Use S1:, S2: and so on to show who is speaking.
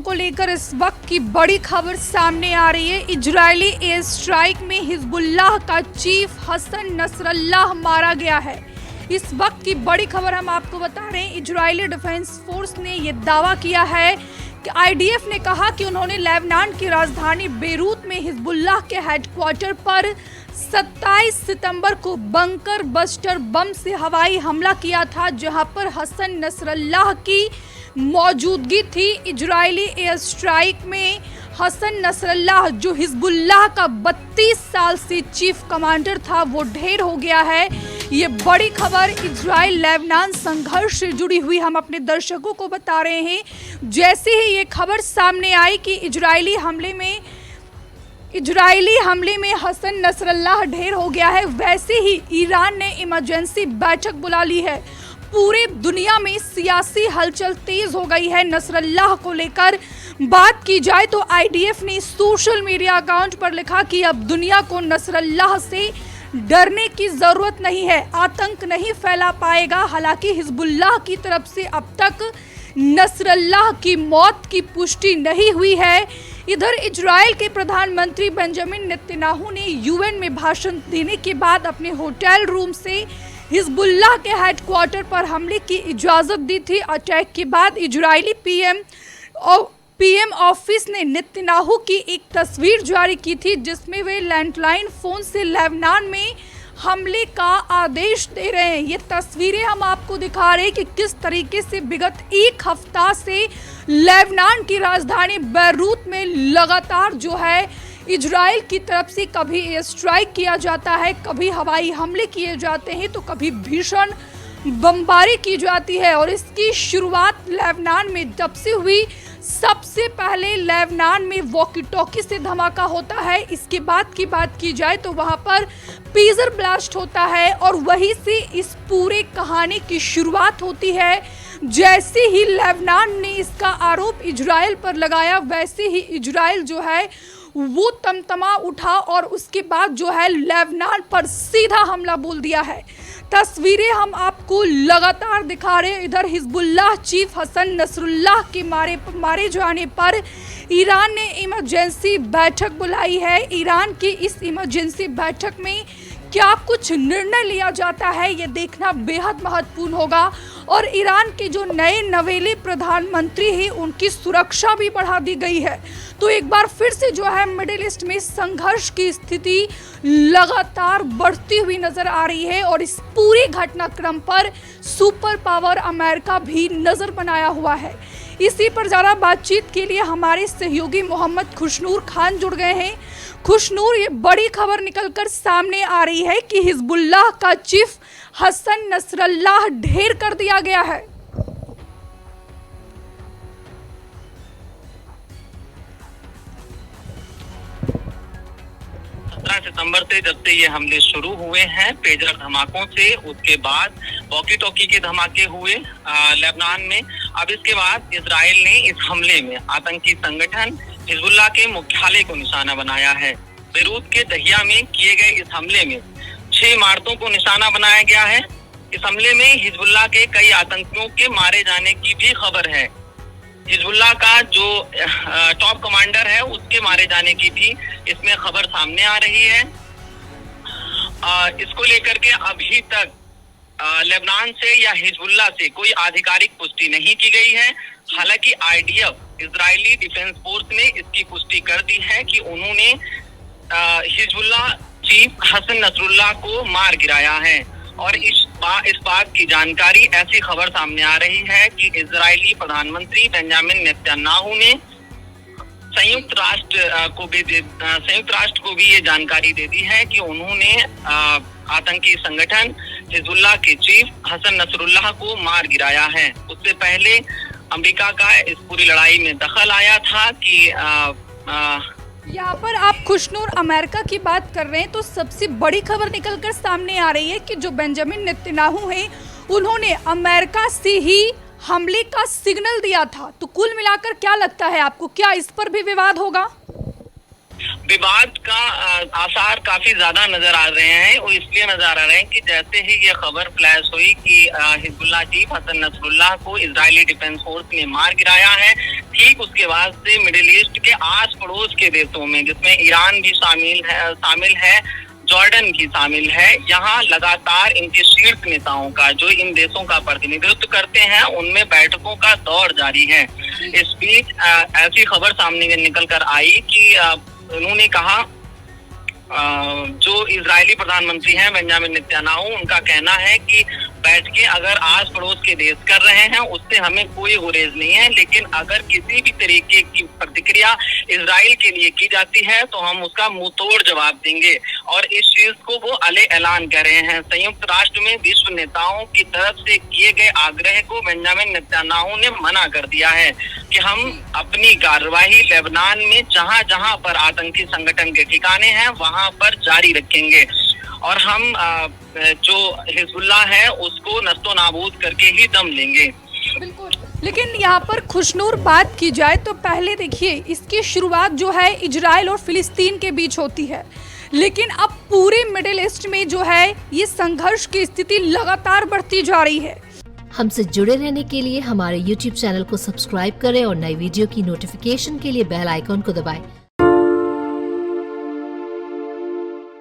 S1: को लेकर इस वक्त की बड़ी खबर सामने आ रही है। इजरायली एयर स्ट्राइक में हिजबुल्लाह का चीफ हसन नसरल्लाह मारा गया है। इस वक्त की बड़ी खबर हम आपको बता रहे हैं। इजरायली डिफेंस फोर्स ने यह दावा किया है कि आईडीएफ ने कहा कि उन्होंने लेबनान की राजधानी बेरूत में हिजबुल्लाह के हेडक्वार्टर पर 27 सितंबर को बंकर बस्टर बम से हवाई हमला किया था, जहां पर हसन नसरल्लाह की मौजूदगी थी। इजरायली एयर स्ट्राइक में हसन नसरल्लाह, जो हिजबुल्लाह का 32 साल से चीफ कमांडर था, वो ढेर हो गया है। ये बड़ी खबर इजराइल लेबनान संघर्ष से जुड़ी हुई हम अपने दर्शकों को बता रहे हैं। जैसे ही ये खबर सामने आई कि इजरायली हमले में हसन नसरल्लाह ढेर हो गया है, वैसे ही ईरान ने इमरजेंसी बैठक बुला ली है। पूरे दुनिया में सियासी हलचल तेज हो गई है। नसरल्लाह को लेकर बात की जाए तो आईडीएफ ने सोशल मीडिया अकाउंट पर लिखा कि अब दुनिया को नसरल्लाह से डरने की जरूरत नहीं है, आतंक नहीं फैला पाएगा। हालांकि हिजबुल्लाह की तरफ से अब तक नसरल्लाह की मौत की पुष्टि नहीं हुई है। इधर इजराइल के प्रधानमंत्री बेंजामिन नेतन्याहू ने यूएन में भाषण देने के बाद अपने होटल रूम से हिजबुल्लाह के हेडक्वार्टर पर हमले की इजाजत दी थी। अटैक के बाद इजरायली पीएम ऑफिस ने नेतन्याहू की एक तस्वीर जारी की थी, जिसमें वे लैंडलाइन फोन से लेबनान में हमले का आदेश दे रहे हैं। ये तस्वीरें हम आपको दिखा रहे हैं कि किस तरीके से विगत एक हफ्ता से लेबनान की राजधानी बेरूत में लगातार जो है इजराइल की तरफ से कभी एयर स्ट्राइक किया जाता है, कभी हवाई हमले किए जाते हैं, तो कभी भीषण बमबारी की जाती है। और इसकी शुरुआत लेबनान में जब से हुई, सबसे पहले लेबनान में वॉकी टॉकी से धमाका होता है। इसके बाद की बात की जाए तो वहां पर पेजर ब्लास्ट होता है और वहीं से इस पूरे कहानी की शुरुआत होती है। जैसे ही लेबनान ने इसका आरोप इजराइल पर लगाया, वैसे ही इजराइल जो है वो तमतमा उठा और उसके बाद जो है लेबनान पर सीधा हमला बोल दिया है। तस्वीरें हम आपको लगातार दिखा रहे हैं। इधर हिजबुल्लाह चीफ हसन नसरुल्लाह के मारे जाने पर ईरान ने इमरजेंसी बैठक बुलाई है। ईरान की इस इमरजेंसी बैठक में क्या कुछ निर्णय लिया जाता है, ये देखना बेहद महत्वपूर्ण होगा। और ईरान के जो नए नवेले प्रधानमंत्री हैं, उनकी सुरक्षा भी बढ़ा दी गई है। तो एक बार फिर से जो है मिडिल ईस्ट में संघर्ष की स्थिति लगातार बढ़ती हुई नजर आ रही है। और इस पूरे घटनाक्रम पर सुपर पावर अमेरिका भी नजर बनाया हुआ है। इसी पर ज़्यादा बातचीत के लिए हमारे सहयोगी मोहम्मद खुशनूर खान जुड़ गए हैं। खुशनूर, ये बड़ी खबर निकलकर सामने आ रही है कि हिजबुल्लाह का चीफ हसन नसरल्लाह ढेर कर दिया गया है।
S2: 17 सितंबर से जब से ये हमले शुरू हुए हैं, पेजर धमाकों से, उसके बाद वॉकी टॉकी के धमाके हुए लेबनान में। अब इसके बाद इजराइल ने इस हमले में आतंकी संगठन हिजबुल्लाह के मुख्यालय को निशाना बनाया है। बेरूत के दहिया में किए गए इस हमले में 6 इमारतों को निशाना बनाया गया है। इस हमले में हिजबुल्लाह के कई आतंकियों के मारे जाने की भी खबर है। हिजबुल्लाह का जो टॉप कमांडर है, उसके मारे जाने की भी इसमें खबर सामने आ रही है। इसको लेकर के अभी तक लेबनान से या हिजबुल्लाह से कोई आधिकारिक पुष्टि नहीं की गई है। हालांकि आईडीएफ, इजरायली डिफेंस फोर्स ने इसकी पुष्टि कर दी है कि उन्होंने हिजबुल्लाह चीफ हसन नसरुल्लाह को मार गिराया है। और इस बात की जानकारी, ऐसी खबर सामने आ रही है कि इजरायली प्रधानमंत्री बेंजामिन नेतन्याहू ने संयुक्त राष्ट्र को भी ये जानकारी दे दी है कि उन्होंने आतंकी संगठन हिजबुल्लाह के चीफ हसन नसरुल्लाह को मार गिराया है। उससे पहले अमेरिका का इस पूरी लड़ाई में दखल आया था कि
S1: यहाँ पर आप खुशनूर अमेरिका की बात कर रहे हैं, तो सबसे बड़ी खबर निकलकर सामने आ रही है कि जो बेंजामिन नेतन्याहू हैं, उन्होंने अमेरिका से ही हमले का सिग्नल दिया था। तो कुल मिलाकर क्या लगता है आपको, क्या इस पर भी विवाद होगा?
S2: विवाद का आसार काफी ज्यादा नजर आ रहे हैं, और इसलिए नजर आ रहे हैं कि जैसे ही ये खबर फ्लैश हुई कि हिजबुल्लाह चीफ हसन नसरुल्लाह को इजरायली डिफेंस फोर्स ने मार गिराया है, ठीक उसके बाद से मिडिल ईस्ट के आस पड़ोस के देशों में, जिसमें ईरान भी शामिल है, जॉर्डन भी शामिल है, यहाँ लगातार इनके शीर्ष नेताओं का, जो इन देशों का प्रतिनिधित्व करते हैं, उनमें बैठकों का दौर जारी है। इस बीच ऐसी खबर सामने निकल कर आई कि उन्होंने कहा, जो इजरायली प्रधानमंत्री हैं बेंजामिन नेतन्याहू, उनका कहना है कि बैठकें अगर आस पड़ोस के देश कर रहे हैं उससे हमें कोई गुरेज नहीं है, लेकिन अगर किसी भी तरीके की प्रतिक्रिया इजराइल के लिए की जाती है तो हम उसका मुंहतोड़ जवाब देंगे। और इस चीज को वो अले ऐलान कर रहे हैं। संयुक्त राष्ट्र में विश्व नेताओं की तरफ से किए गए आग्रह को बेंजामिन नेतन्याहू ने मना कर दिया है कि हम अपनी कार्रवाई लेबनान में जहां जहां पर आतंकी संगठन के ठिकाने हैं वहां पर जारी रखेंगे, और हम जो हिजबुल्लाह है उसको नस्तो नाबूद करके ही दम लेंगे।
S1: बिल्कुल, लेकिन यहाँ पर खुशनूर बात की जाए तो पहले देखिए, इसकी शुरुआत जो है इजराइल और फिलिस्तीन के बीच होती है, लेकिन अब पूरे मिडिल ईस्ट में जो है ये संघर्ष की स्थिति लगातार बढ़ती जा रही है।
S3: हमसे जुड़े रहने के लिए हमारे YouTube चैनल को सब्सक्राइब करें और नई वीडियो की नोटिफिकेशन के लिए बेल आइकॉन को दबाएं।